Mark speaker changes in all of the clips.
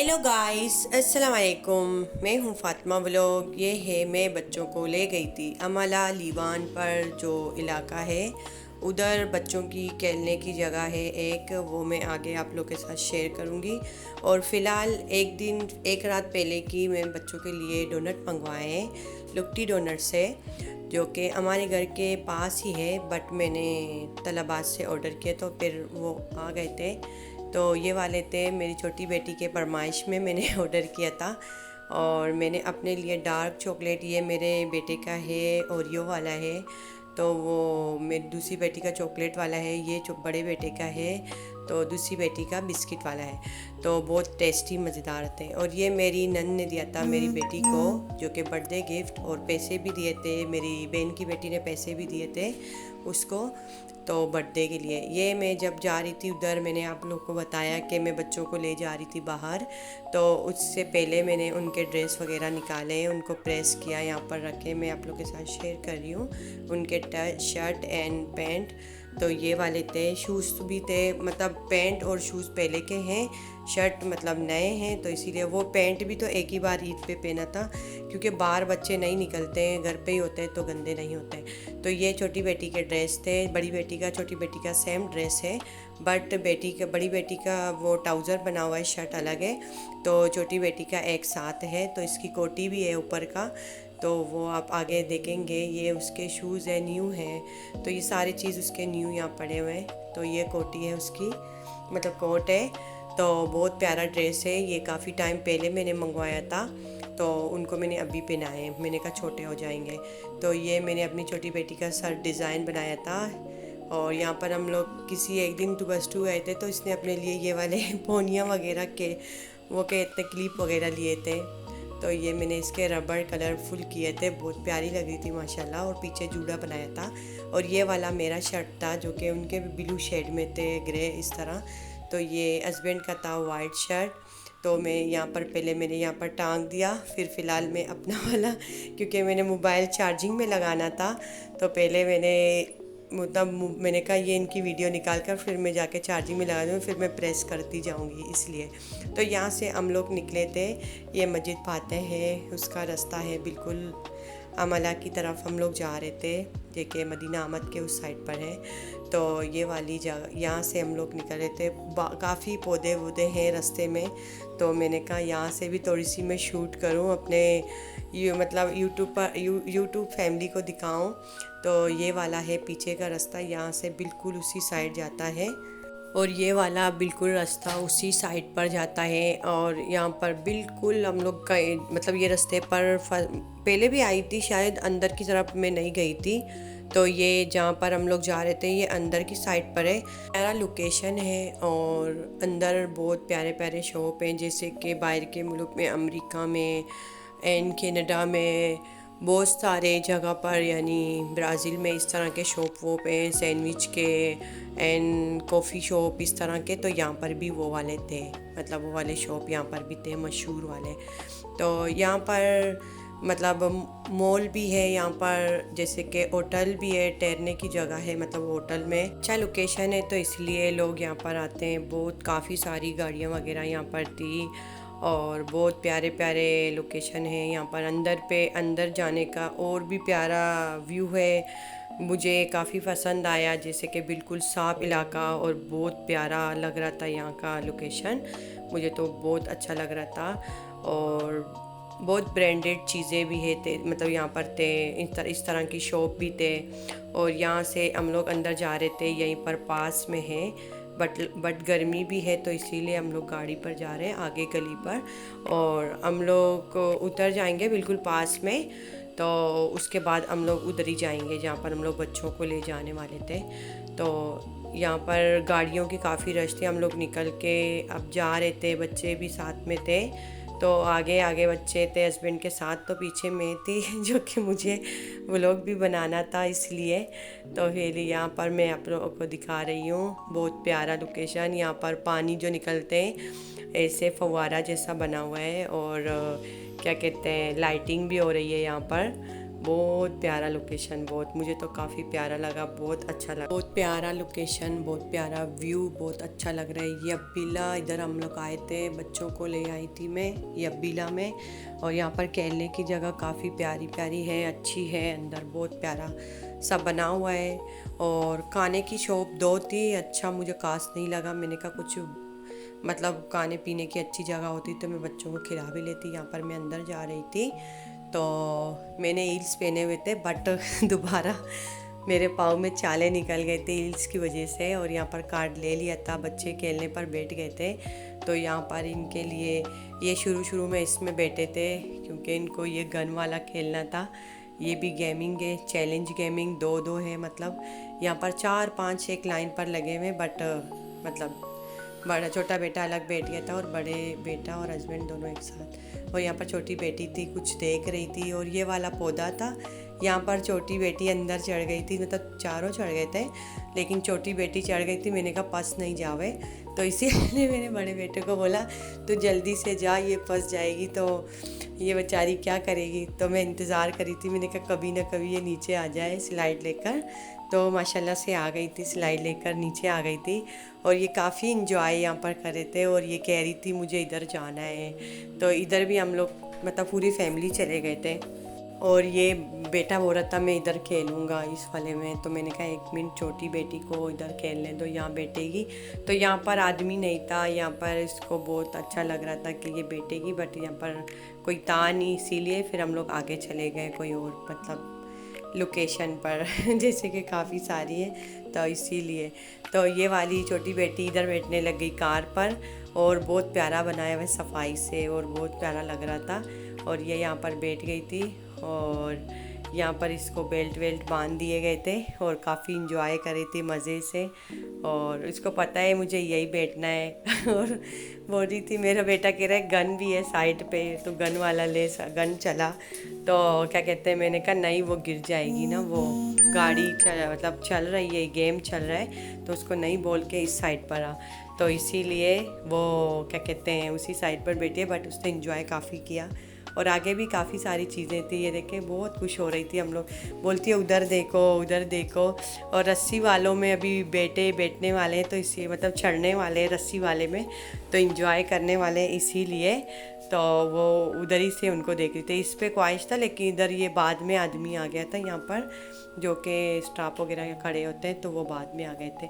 Speaker 1: Hello guys, अस्सलाम वालेकुम। मैं हूँ फातिमा व्लॉग। ये है मैं बच्चों को ले गई थी अमला लीवान पर, जो इलाका है उधर बच्चों की खेलने की जगह है एक, वो मैं आगे आप लोग के साथ शेयर करूँगी। और फ़िलहाल एक रात पहले की मैं बच्चों के लिए डोनट मंगवाए हैं लुक्टी डोनट से, जो कि हमारे घर के पास ही है, बट मैंने तलबात से ऑर्डर किए तो फिर वो आ गए थे। तो ये वाले थे मेरी छोटी बेटी के फरमाइश में मैंने ऑर्डर किया था। और मैंने अपने लिए डार्क चॉकलेट, ये मेरे बेटे का है, ओरियो वाला है। तो वो मेरी दूसरी बेटी का चॉकलेट वाला है, ये जो बड़े बेटे का है, तो दूसरी बेटी का बिस्किट वाला है। तो बहुत टेस्टी मज़ेदार थे। और ये मेरी नन ने दिया था मेरी बेटी को, जो कि बर्थडे गिफ्ट, और पैसे भी दिए थे, मेरी बहन की बेटी ने पैसे भी दिए थे उसको, तो बर्थडे के लिए। ये मैं जब जा रही थी उधर, मैंने आप लोग को बताया कि मैं बच्चों को ले जा रही थी बाहर, तो उससे पहले मैंने उनके ड्रेस वगैरह निकाले, उनको प्रेस किया, यहाँ पर रखे, मैं आप लोग के साथ शेयर कर रही हूँ उनके शर्ट एंड पैंट। तो ये वाले थे, शूज़ भी थे, मतलब पैंट और शूज़ पहले के हैं, शर्ट मतलब नए हैं, तो इसीलिए वो पैंट भी तो एक ही बार ईद पे पहना था, क्योंकि बाहर बच्चे नहीं निकलते हैं, घर पे ही होते हैं तो गंदे नहीं होते। तो ये छोटी बेटी के ड्रेस थे, बड़ी बेटी का छोटी बेटी का सेम ड्रेस है, बट बड़ी बेटी का वो ट्राउज़र बना हुआ है, शर्ट अलग है, तो छोटी बेटी का एक साथ है। तो इसकी कोटी भी है ऊपर का, तो वो आप आगे देखेंगे। ये उसके शूज़ है, न्यू है, तो ये सारी चीज़ उसके न्यू यहाँ पड़े हुए हैं। तो ये कोटी है उसकी, मतलब कोट है। तो बहुत प्यारा ड्रेस है, ये काफ़ी टाइम पहले मैंने मंगवाया था, तो उनको मैंने अभी पहनाए, मैंने कहा छोटे हो जाएंगे। तो ये मैंने अपनी छोटी बेटी का सर डिज़ाइन बनाया था। और यहाँ पर हम लोग किसी एक दिन टू गए थे, तो इसने अपने लिए ये वाले पोनियाँ वगैरह के वो कहते क्लिप वगैरह लिए थे। तो ये मैंने इसके रबड़ कलरफुल किए थे, बहुत प्यारी लग रही थी माशाल्लाह, और पीछे जूड़ा बनाया था। और ये वाला मेरा शर्ट था, जो कि उनके भी ब्लू शेड में थे, ग्रे इस तरह। तो ये हस्बैंड का था वाइट शर्ट। तो मैं यहाँ पर पहले मैंने यहाँ पर टांग दिया, फिर फ़िलहाल मैं अपना वाला, क्योंकि मैंने मोबाइल चार्जिंग में लगाना था, तो पहले मैंने कहा ये इनकी वीडियो निकाल कर फिर मैं जाके चार्जिंग में लगा दूँ, फिर मैं प्रेस करती जाऊँगी इसलिए। तो यहाँ से हम लोग निकले थे, ये मस्जिद पाते हैं, उसका रास्ता है बिल्कुल अमला की तरफ हम लोग जा रहे थे, जो कि मदीना आमद के उस साइड पर है। तो ये वाली जगह, यहाँ से हम लोग निकल रहे थे, काफ़ी पौधे वौधे हैं रास्ते में, तो मैंने कहा यहाँ से भी थोड़ी सी मैं शूट करूँ अपने मतलब यूट्यूब फैमिली को दिखाऊँ। तो ये वाला है पीछे का रास्ता, यहाँ से बिल्कुल उसी साइड जाता है, और ये वाला बिल्कुल रास्ता उसी साइड पर जाता है। और यहाँ पर बिल्कुल हम लोग का मतलब ये रास्ते पर पहले भी आई थी शायद, अंदर की तरफ मैं नहीं गई थी। तो ये जहाँ पर हम लोग जा रहे थे ये अंदर की साइड पर है, प्यारा लोकेशन है, और अंदर बहुत प्यारे प्यारे शॉप हैं, जैसे कि बाहर के मुल्क में, अमेरिका में एंड कनाडा में, बहुत सारे जगह पर, यानी ब्राज़ील में इस तरह के शॉप वॉप हैं, सैंडविच के एंड कॉफ़ी शॉप इस तरह के। तो यहाँ पर भी वो वाले थे, मतलब वो वाले शॉप यहाँ पर भी थे मशहूर वाले। तो यहाँ पर मतलब मॉल भी है यहाँ पर, जैसे कि होटल भी है, ठहरने की जगह है, मतलब होटल में अच्छा लोकेशन है, तो इसलिए लोग यहाँ पर आते हैं। बहुत काफ़ी सारी गाड़ियाँ वगैरह यहाँ पर थी, और बहुत प्यारे प्यारे लोकेशन है यहाँ पर। अंदर जाने का और भी प्यारा व्यू है, मुझे काफ़ी पसंद आया, जैसे कि बिल्कुल साफ इलाका और बहुत प्यारा लग रहा था यहाँ का लोकेशन, मुझे तो बहुत अच्छा लग रहा था। और बहुत ब्रांडेड चीज़ें भी है थे, मतलब यहाँ पर थे, इस तरह की शॉप भी थे। और यहाँ से हम लोग अंदर जा रहे थे, यहीं पर पास में है, बट गर्मी भी है, तो इसीलिए हम लोग गाड़ी पर जा रहे हैं आगे गली पर, और हम लोग उतर जाएंगे बिल्कुल पास में। तो उसके बाद हम लोग उधर ही जाएंगे जहाँ पर हम लोग बच्चों को ले जाने वाले थे। तो यहाँ पर गाड़ियों की काफ़ी रश थी, हम लोग निकल के अब जा रहे थे, बच्चे भी साथ में थे, तो आगे आगे बच्चे थे हस्बैंड के साथ, तो पीछे मैं थी जो कि मुझे व्लॉग भी बनाना था इसलिए। तो फिर यहाँ पर मैं आप लोगों को दिखा रही हूँ, बहुत प्यारा लोकेशन। यहाँ पर पानी जो निकलते हैं ऐसे फव्वारा जैसा बना हुआ है, और क्या कहते हैं, लाइटिंग भी हो रही है यहाँ पर, बहुत प्यारा लोकेशन, बहुत मुझे तो काफ़ी प्यारा लगा, बहुत अच्छा लगा, बहुत प्यारा लोकेशन, बहुत प्यारा व्यू, बहुत अच्छा लग रहा है। यब्बीला इधर हम लोग आए थे, बच्चों को ले आई थी मैं यब्बीला में। और यहाँ पर खेलने की जगह काफ़ी प्यारी प्यारी है, अच्छी है, अंदर बहुत प्यारा सब बना हुआ है। और खाने की शॉप 2 थी, अच्छा मुझे खास नहीं लगा। मैंने कहा कुछ मतलब खाने पीने की अच्छी जगह होती तो मैं बच्चों को खिला भी लेती। यहाँ पर मैं अंदर जा रही थी तो मैंने हील्स पहने हुए थे, बट दोबारा मेरे पाँव में चाले निकल गए थे हील्स की वजह से। और यहाँ पर कार्ड ले लिया था, बच्चे खेलने पर बैठ गए थे। तो यहाँ पर इनके लिए ये शुरू में इसमें बैठे थे क्योंकि इनको ये गन वाला खेलना था। ये भी गेमिंग है, चैलेंज गेमिंग 2-2 है, मतलब यहाँ पर 4-5 एक लाइन पर लगे हुए, बट मतलब बड़ा छोटा बेटा अलग बैठ गया था और बड़े बेटा और हस्बैंड दोनों एक साथ। और यहाँ पर छोटी बेटी थी, कुछ देख रही थी। और ये वाला पौधा था, यहाँ पर छोटी बेटी अंदर चढ़ गई थी, मतलब चारों चढ़ गए थे लेकिन छोटी बेटी चढ़ गई थी। मैंने कहा फंस नहीं जावे, तो इसीलिए मैंने बड़े बेटे को बोला तो जल्दी से जा, ये फंस जाएगी तो ये बेचारी क्या करेगी। तो मैं इंतज़ार करी थी, मैंने कहा कभी ना कभी ये नीचे आ जाए स्लाइड लेकर। तो माशाल्लाह से आ गई थी, स्लाइड लेकर नीचे आ गई थी। और ये काफ़ी इंजॉय यहाँ पर कर रहे थे। और ये कह रही थी मुझे इधर जाना है, तो इधर भी हम लोग मतलब पूरी फैमिली चले गए थे। और ये बेटा बोल रहा था मैं इधर खेलूँगा इस वाले में, तो मैंने कहा 1 मिनट छोटी बेटी को इधर खेलने दो, यहाँ बैठेगी। तो यहाँ पर आदमी नहीं था, यहाँ पर इसको बहुत अच्छा लग रहा था कि ये बैठेगी, बट यहाँ पर कोई था नहीं, इसीलिए फिर हम लोग आगे चले गए कोई और मतलब लोकेशन पर जैसे कि काफ़ी सारी है तो इसीलिए। तो ये वाली छोटी बेटी इधर बैठने लग गई कार पर, और बहुत प्यारा बनाया हुआ सफाई से और बहुत प्यारा लग रहा था। और ये यहाँ पर बैठ गई थी और यहाँ पर इसको बेल्ट वेल्ट बांध दिए गए थे और काफ़ी इंजॉय कर रही थी मज़े से। और इसको पता है मुझे यही बैठना है और बोल रही थी, मेरा बेटा कह रहा है गन भी है साइड पे, तो गन वाला ले, गन चला तो क्या कहते हैं, मैंने कहा नहीं वो गिर जाएगी ना, वो गाड़ी मतलब चल रही है, गेम चल रहा है, तो उसको नहीं बोल के इस साइड पर आ। तो इसीलिए वो क्या कहते हैं उसी साइड पर बैठी है, बट उसने इंजॉय काफ़ी किया। और आगे भी काफ़ी सारी चीज़ें थी, ये देखे बहुत खुश हो रही थी। हम लोग बोलती है उधर देखो उधर देखो। और रस्सी वालों में अभी बैठने वाले हैं, तो इसी मतलब चढ़ने वाले हैं रस्सी वाले में, तो इंजॉय करने वाले हैं इसीलिए। तो वो उधर ही से उनको देख रही थी। इस पे ख्वाहिश था, लेकिन इधर ये बाद में आदमी आ गया था यहाँ पर, जो कि स्टाफ वगैरह खड़े होते हैं, तो वो बाद में आ गए थे।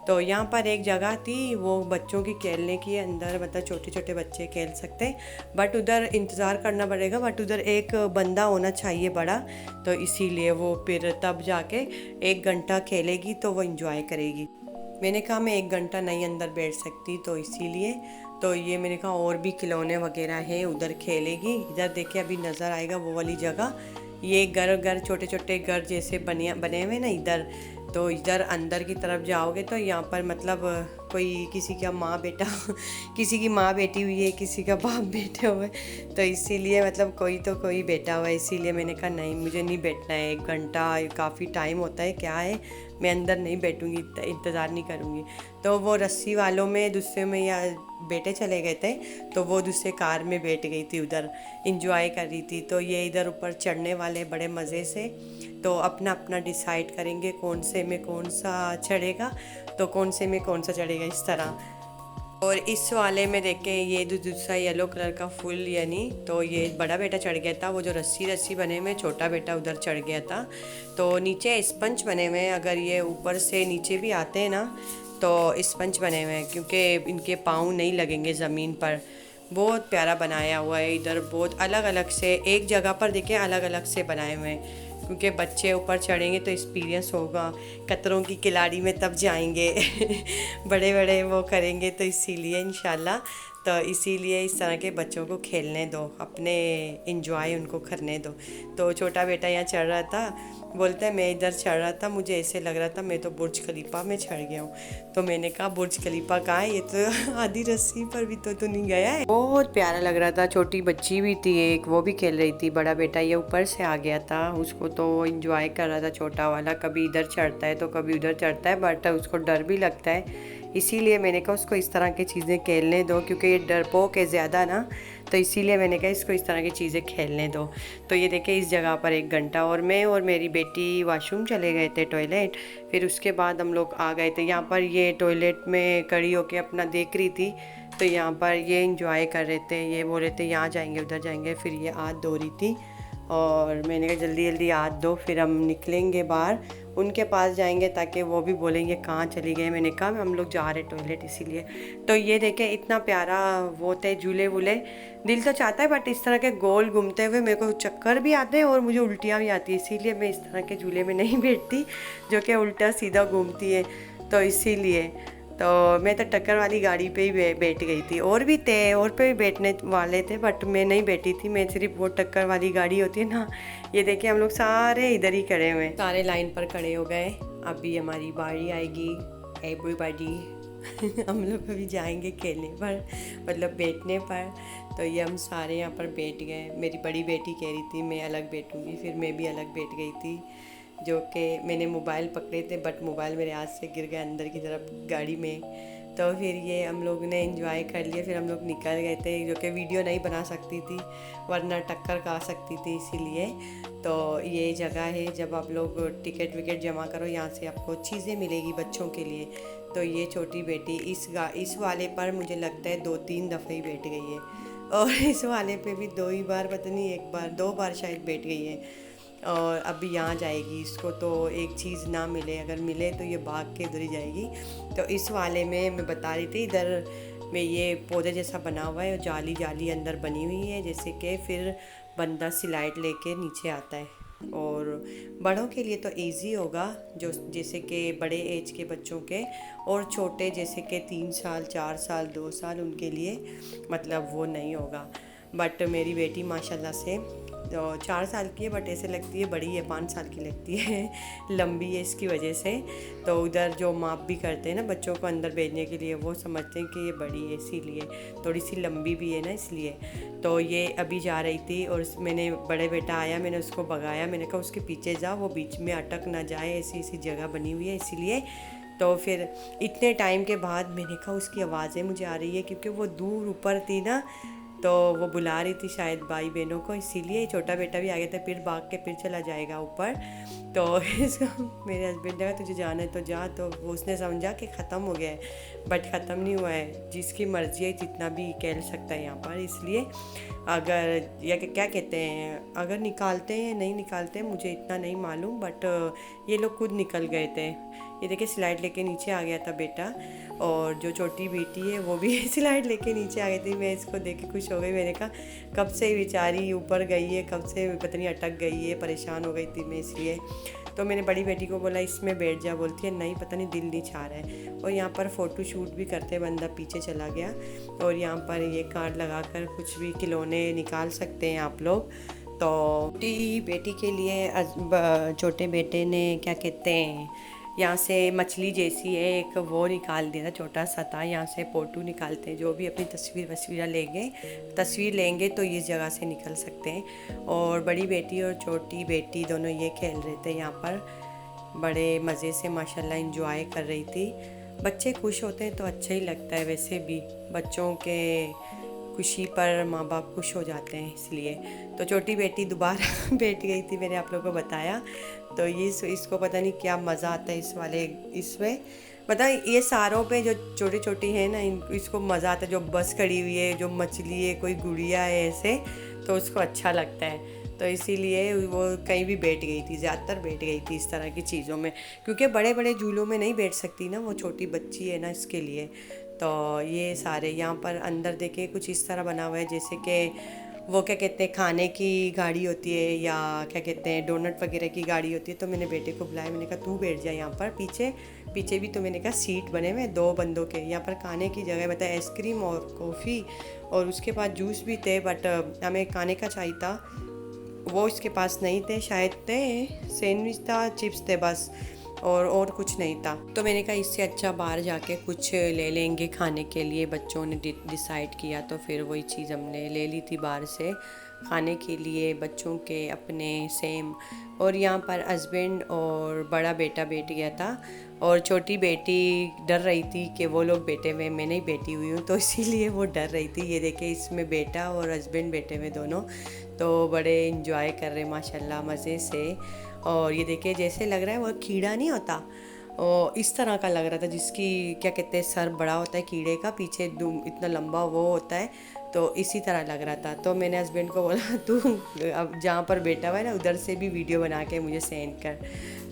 Speaker 1: तो यहाँ पर एक जगह थी वो बच्चों की खेलने की, अंदर मतलब छोटे छोटे बच्चे खेल सकते हैं, बट उधर इंतज़ार करना पड़ेगा, बट उधर एक बंदा होना चाहिए बड़ा, तो इसीलिए वो फिर तब जाके 1 घंटा खेलेगी तो वो इंजॉय करेगी। मैंने कहा मैं 1 घंटा नहीं अंदर बैठ सकती, तो इसीलिए तो ये मैंने कहा और भी खिलौने वगैरह हैं उधर खेलेगी। इधर देखिए अभी नज़र आएगा वो वाली जगह, ये घर छोटे छोटे घर जैसे बने हुए ना इधर। तो इधर अंदर की तरफ जाओगे तो यहाँ पर मतलब कोई किसी का माँ बेटा किसी की माँ बैठी हुई है, किसी का बाप बैठे हुए, तो इसीलिए मतलब कोई बैठा हुआ है। इसीलिए मैंने कहा नहीं मुझे नहीं बैठना है, 1 घंटा काफ़ी टाइम होता है, क्या है मैं अंदर नहीं बैठूंगी, इंतज़ार नहीं करूँगी। तो वो रस्सी वालों में दूसरे में या बेटे चले गए थे, तो वो दूसरे कार में बैठ गई थी, उधर इंजॉय कर रही थी। तो ये इधर ऊपर चढ़ने वाले बड़े मज़े से, तो अपना अपना डिसाइड करेंगे कौन से में कौन सा चढ़ेगा, तो कौन से में कौन सा चढ़ेगा इस तरह। और इस वाले में देखें ये दूसरा येलो कलर का फूल, यानी तो ये बड़ा बेटा चढ़ गया था, वो जो रस्सी बने में छोटा बेटा उधर चढ़ गया था। तो नीचे स्पंज बने हुए हैं, अगर ये ऊपर से नीचे भी आते हैं ना तो स्पंज बने हुए हैं, क्योंकि इनके पाँव नहीं लगेंगे ज़मीन पर। बहुत प्यारा बनाया हुआ है इधर, बहुत अलग अलग से, एक जगह पर देखें अलग अलग से बनाए हुए हैं, क्योंकि बच्चे ऊपर चढ़ेंगे तो एक्सपीरियंस होगा, कतरों की किलाड़ी में तब जाएंगे बड़े बड़े वो करेंगे, तो इसीलिए इंशाल्लाह, तो इसीलिए इस तरह के बच्चों को खेलने दो, अपने इंजॉय उनको करने दो। तो छोटा बेटा यहाँ चढ़ रहा था, बोलता है मैं इधर चढ़ रहा था, मुझे ऐसे लग रहा था मैं तो बुर्ज खलीफा में चढ़ गया हूँ। तो मैंने कहा बुर्ज खलीफा कहाँ है, ये तो आधी रस्सी पर भी तो नहीं गया है। बहुत प्यारा लग रहा था। छोटी बच्ची भी थी एक, वो भी खेल रही थी। बड़ा बेटा ये ऊपर से आ गया था, उसको तो इंजॉय कर रहा था छोटा वाला, कभी इधर चढ़ता है तो कभी उधर चढ़ता है, बट उसको डर भी लगता है इसीलिए मैंने कहा उसको इस तरह की चीज़ें खेलने दो, क्योंकि ये डरपोक है ज़्यादा ना, तो इसीलिए मैंने कहा इसको इस तरह की चीज़ें खेलने दो। तो ये देखे इस जगह पर 1 घंटा, और मैं और मेरी बेटी वॉशरूम चले गए थे, टॉयलेट। फिर उसके बाद हम लोग आ गए थे यहाँ पर। ये टॉयलेट में खड़ी होके अपना देख रही थी, तो यहाँ पर ये इंजॉय कर रहे थे, ये बोल रहे थे यहाँ जाएंगे उधर जाएंगे। फिर ये हाथ धो रही थी और मैंने कहा जल्दी जल्दी हाथ धो, फिर हम निकलेंगे बाहर, उनके पास जाएंगे ताकि वो भी बोलेंगे कहाँ चली गए। मैंने कहा हम लोग जा रहे टॉयलेट इसीलिए। तो ये देखें इतना प्यारा वो थे झूले वूले, दिल तो चाहता है बट इस तरह के गोल घूमते हुए मेरे को चक्कर भी आते हैं और मुझे उल्टियाँ भी आती है, इसीलिए मैं इस तरह के झूले में नहीं बैठती जो कि उल्टा सीधा घूमती है। तो इसीलिए तो मैं तो टक्कर वाली गाड़ी पे ही बैठ गई थी, और भी थे और पे भी बैठने वाले थे बट मैं नहीं बैठी थी। मैं सिर्फ वो टक्कर वाली गाड़ी होती है ना, ये देखिए हम लोग सारे इधर ही खड़े हुए, सारे लाइन पर खड़े हो गए। अभी हमारी बारी आएगी, एवरीबॉडी हम लोग अभी जाएंगे खेलने पर, मतलब बैठने पर। तो ये हम सारे यहाँ पर बैठ गए। मेरी बड़ी बेटी कह रही थी मैं अलग बैठूँगी, फिर मैं भी अलग बैठ गई थी, जो कि मैंने मोबाइल पकड़े थे बट मोबाइल मेरे हाथ से गिर गया अंदर की तरफ गाड़ी में। तो फिर ये हम लोग ने एंजॉय कर लिया, फिर हम लोग निकल गए थे, जो कि वीडियो नहीं बना सकती थी वरना टक्कर खा सकती थी, इसीलिए। तो ये जगह है, जब आप लोग टिकट विकेट जमा करो यहाँ से आपको चीज़ें मिलेगी बच्चों के लिए। तो ये छोटी बेटी इस वाले पर मुझे लगता है 2-3 दफ़े ही बैठ गई है, और इस वाले पे भी 2 ही बार, पता नहीं 1 बार 2 बार शायद बैठ गई है। और अभी यहाँ जाएगी, इसको तो एक चीज़ ना मिले, अगर मिले तो ये भाग के इधर ही जाएगी। तो इस वाले में मैं बता रही थी, इधर में ये पौधे जैसा बना हुआ है और जाली जाली अंदर बनी हुई है, जैसे कि फिर बंदा स्लाइड लेके नीचे आता है। और बड़ों के लिए तो इजी होगा, जो जैसे कि बड़े एज के बच्चों के, और छोटे जैसे कि 3 साल 4 साल 2 साल उनके लिए मतलब वो नहीं होगा। बट मेरी बेटी माशाल्लाह से तो 4 साल की है बट ऐसे लगती है बड़ी है, 5 साल की लगती है लंबी है इसकी वजह से। तो उधर जो माप भी करते हैं ना बच्चों को अंदर भेजने के लिए, वो समझते हैं कि ये बड़ी है, इसीलिए थोड़ी सी लंबी भी है ना, इसलिए। तो ये अभी जा रही थी और मैंने बड़े बेटा आया, मैंने उसको भगाया, मैंने कहा उसके पीछे जा, वो बीच में अटक ना जाए, ऐसी ऐसी जगह बनी हुई है इसीलिए। तो फिर इतने टाइम के बाद मैंने कहा उसकी आवाज़ें मुझे आ रही है, क्योंकि वो दूर ऊपर थी ना, तो वो बुला रही थी शायद भाई बहनों को, इसीलिए। छोटा बेटा भी आ गया था, फिर भाग के फिर चला जाएगा ऊपर। तो इसको मेरे हस्बैंड ने कहा तुझे जाना है तो जा, तो उसने समझा कि ख़त्म हो गया है, बट ख़त्म नहीं हुआ है, जिसकी मर्ज़ी है जितना भी खेल सकता है यहाँ पर। इसलिए अगर या क्या कहते हैं, अगर निकालते हैं नहीं निकालते हैं मुझे इतना नहीं मालूम, बट ये लोग खुद निकल गए थे। ये देखिए स्लाइड लेके नीचे आ गया था बेटा, और जो छोटी बेटी है वो भी स्लाइड लेके नीचे आ गई थी। मैं इसको देख के खुश हो गई, मैंने कहा कब से बेचारी ऊपर गई है, कब से पता नहीं अटक गई है, परेशान हो गई थी मैं इसलिए। तो मैंने बड़ी बेटी को बोला इसमें बैठ जा, बोलती है नहीं पता नहीं दिल नहीं चाह रहा है। और यहाँ पर फ़ोटो शूट भी करते, बंदा पीछे चला गया। और यहाँ पर ये कार्ड लगाकर कुछ भी खिलौने निकाल सकते हैं आप लोग। तो छोटी बेटी के लिए छोटे बेटे ने क्या कहते हैं, यहाँ से मछली जैसी है एक, वो निकाल दिया था, छोटा सा था। यहाँ से फोटो निकालते हैं, जो भी अपनी तस्वीर लेंगे तो इस जगह से निकल सकते हैं। और बड़ी बेटी और छोटी बेटी दोनों ये खेल रहे थे यहाँ पर, बड़े मज़े से माशाल्लाह एंजॉय कर रही थी। बच्चे खुश होते हैं तो अच्छा ही लगता है, वैसे भी बच्चों के खुशी पर माँ बाप खुश हो जाते हैं, इसलिए। तो छोटी बेटी दोबारा बैठ गई थी, मैंने आप लोगों को बताया। तो ये इसको पता नहीं क्या मज़ा आता है इसमें पता ये सारों पे जो छोटी छोटी है ना, इसको मज़ा आता है। जो बस खड़ी हुई है, जो मछली है, कोई गुड़िया है ऐसे, तो उसको अच्छा लगता है। तो इसीलिए वो कहीं भी बैठ गई थी, ज़्यादातर बैठ गई थी इस तरह की चीज़ों में, क्योंकि बड़े बड़े झूलों में नहीं बैठ सकती ना, वो छोटी बच्ची है ना, इसके लिए। तो ये सारे यहाँ पर अंदर देखे कुछ इस तरह बना हुआ है, जैसे कि वो क्या कहते हैं खाने की गाड़ी होती है, या क्या कहते हैं डोनट वगैरह की गाड़ी होती है। तो मैंने बेटे को बुलाया, मैंने कहा तू बैठ जा यहाँ पर, पीछे भी। तो मैंने कहा सीट बने हुए 2 बंदों के, यहाँ पर खाने की जगह मतलब आइसक्रीम और कॉफ़ी, और उसके बाद जूस भी थे, बट हमें खाने का चाहिए था, वो इसके पास नहीं थे, शायद थे सैंडविच था, चिप्स थे बस, और कुछ नहीं था। तो मैंने कहा इससे अच्छा बाहर जाके कुछ ले लेंगे खाने के लिए, बच्चों ने डिसाइड किया। तो फिर वही चीज़ हमने ले ली थी बाहर से खाने के लिए, बच्चों के अपने सेम। और यहाँ पर हस्बैंड और बड़ा बेटा बैठ गया था, और छोटी बेटी डर रही थी कि वो लोग बैठे हुए, मैं नहीं बैठी हुई हूँ, तो इसीलिए वो डर रही थी। ये देखे इसमें बेटा और हस्बैंड बैठे हुए दोनों, तो बड़े इंजॉय कर रहे माशाल्लाह मज़े से। और ये देखे जैसे लग रहा है वो कीड़ा नहीं होता, और इस तरह का लग रहा था, जिसकी क्या कहते हैं सर बड़ा होता है कीड़े का, पीछे दुम इतना लंबा वो होता है, तो इसी तरह लग रहा था। तो मैंने हस्बैंड को बोला तू अब जहाँ पर बैठा हुआ है ना उधर से भी वीडियो बना के मुझे सेंड कर।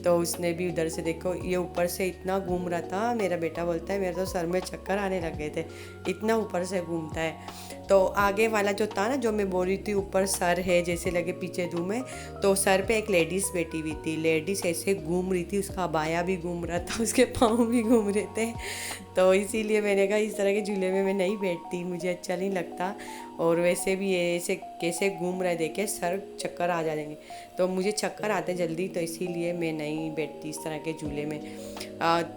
Speaker 1: तो उसने भी उधर से, देखो ये ऊपर से इतना घूम रहा था, मेरा बेटा बोलता है मेरे तो सर में चक्कर आने लग गए थे, इतना ऊपर से घूमता है। तो आगे वाला जो था ना, जो मैं बोल रही थी ऊपर सर है जैसे लगे पीछे धूम है, तो सर पे एक लेडीज़ बैठी हुई थी, लेडीज़ ऐसे घूम रही थी, उसका अबाया भी घूम रहा था, उसके पाँव भी घूम रहे थे। तो इसीलिए मैंने कहा इस तरह के झूले में मैं नहीं बैठती, मुझे अच्छा नहीं लगता। और वैसे भी ये ऐसे कैसे घूम रहे देखे सर चक्कर आ जाएंगे, तो मुझे चक्कर आते जल्दी, तो इसीलिए मैं नहीं बैठती इस तरह के झूले में।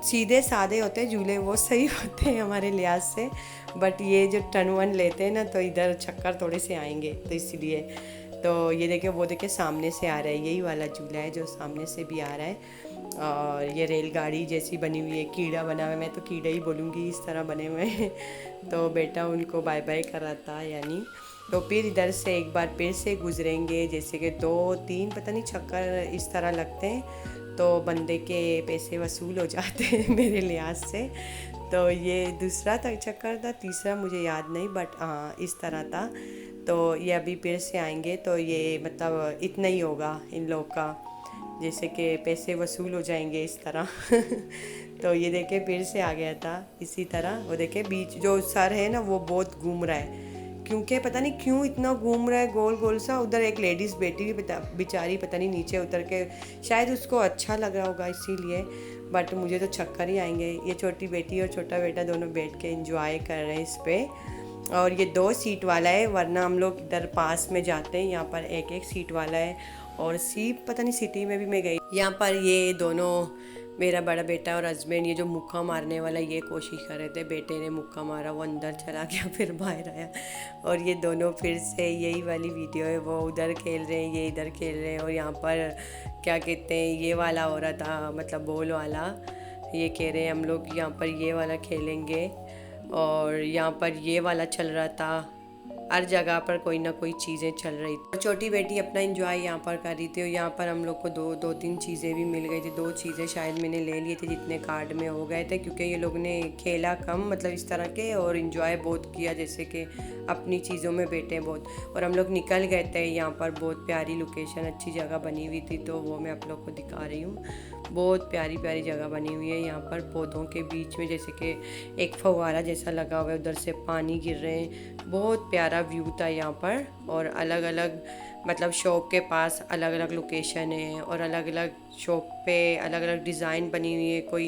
Speaker 1: सीधे सादे होते हैं झूले, वो सही होते हैं हमारे लिहाज से, बट ये जो टर्न वन लेते हैं ना तो इधर चक्कर थोड़े से आएंगे, तो इसलिए। तो ये देखे वो देखे सामने से आ रहा है, यही वाला झूला है जो सामने से भी आ रहा है। और ये रेलगाड़ी जैसी बनी हुई है, कीड़ा बना हुआ है, मैं तो कीड़ा ही बोलूँगी, इस तरह बने हुए हैं। तो बेटा उनको बाय बाय कर रहा था यानी। तो फिर इधर से एक बार फिर से गुजरेंगे, जैसे कि 2-3 पता नहीं चक्कर इस तरह लगते हैं, तो बंदे के पैसे वसूल हो जाते हैं मेरे लिहाज से। तो ये दूसरा था चक्कर था, तीसरा मुझे याद नहीं, बट हाँ इस तरह था। तो ये अभी फिर से आएंगे, तो ये मतलब इतना ही होगा इन लोग का, जैसे कि पैसे वसूल हो जाएंगे इस तरह। तो ये देखे फिर से आ गया था इसी तरह। वो देखे बीच जो सर है ना वो बहुत घूम रहा है, क्योंकि पता नहीं क्यों इतना घूम रहा है गोल गोल सा। उधर एक लेडीज़ बैठी हुई बेचारी, पता नहीं नीचे उतर के शायद उसको अच्छा लग रहा होगा इसीलिए, बट मुझे तो चक्कर ही आएंगे। ये छोटी बेटी और छोटा बेटा दोनों बैठ के एंजॉय कर रहे हैं इस पर। और ये 2 सीट वाला है, वरना हम लोग इधर पास में जाते हैं, यहाँ पर एक एक सीट वाला है। और सीट पता नहीं सिटी में भी मैं गई, यहाँ पर ये दोनों मेरा बड़ा बेटा और हस्बैंड ये जो मुक्का मारने वाला ये कोशिश कर रहे थे, बेटे ने मुक्का मारा, वो अंदर चला गया फिर बाहर आया। और ये दोनों फिर से यही वाली वीडियो है, वो उधर खेल रहे हैं ये इधर खेल रहे हैं। और यहाँ पर क्या कहते हैं ये वाला हो रहा था, मतलब बॉल वाला, ये कह रहे हैं हम लोग यहाँ पर ये वाला खेलेंगे। और यहाँ पर ये वाला चल रहा था, हर जगह पर कोई ना कोई चीज़ें चल रही थी। छोटी बेटी अपना एंजॉय यहाँ पर कर रही थी, और यहाँ पर हम लोग को दो तीन चीज़ें भी मिल गई थी। 2 चीज़ें शायद मैंने ले लिए थे जितने कार्ड में हो गए थे, क्योंकि ये लोग ने खेला कम, मतलब इस तरह के, और इन्जॉय बहुत किया, जैसे कि अपनी चीज़ों में बैठे बहुत। और हम लोग निकल गए थे, यहाँ पर बहुत प्यारी लोकेशन अच्छी जगह बनी हुई थी, तो वो मैं आप लोग को दिखा रही हूँ। बहुत प्यारी प्यारी जगह बनी हुई है यहाँ पर, पौधों के बीच में, जैसे कि एक फव्वारा जैसा लगा हुआ है, उधर से पानी गिर रहे हैं, बहुत प्यारा व्यू था यहाँ पर। और अलग अलग मतलब शॉप के पास अलग अलग लोकेशन है, और अलग अलग शॉप पे अलग अलग डिज़ाइन बनी हुई है। कोई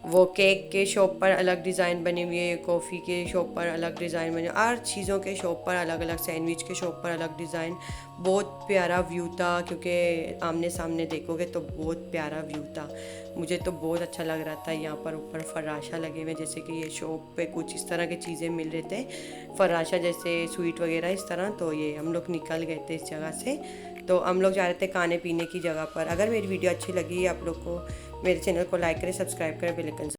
Speaker 1: वो केक के शॉप पर अलग डिज़ाइन बनी हुई है, कॉफ़ी के शॉप पर अलग डिज़ाइन बने, हर चीज़ों के शॉप पर अलग अलग, सैंडविच के शॉप पर अलग डिज़ाइन। बहुत प्यारा व्यू था, क्योंकि आमने सामने देखोगे तो बहुत प्यारा व्यू था। मुझे तो बहुत अच्छा लग रहा था। यहाँ पर ऊपर फराशा लगे हुए, जैसे कि ये शॉप पे कुछ इस तरह की चीज़ें मिल रहे थे, फराशा जैसे स्वीट वगैरह इस तरह। तो ये हम लोग निकल गए थे इस जगह से, तो हम लोग जा रहे थे खाने पीने की जगह पर। अगर मेरी वीडियो अच्छी लगी आप लोग को, मेरे चैनल को लाइक करें, सब्सक्राइब करें, बेल आइकन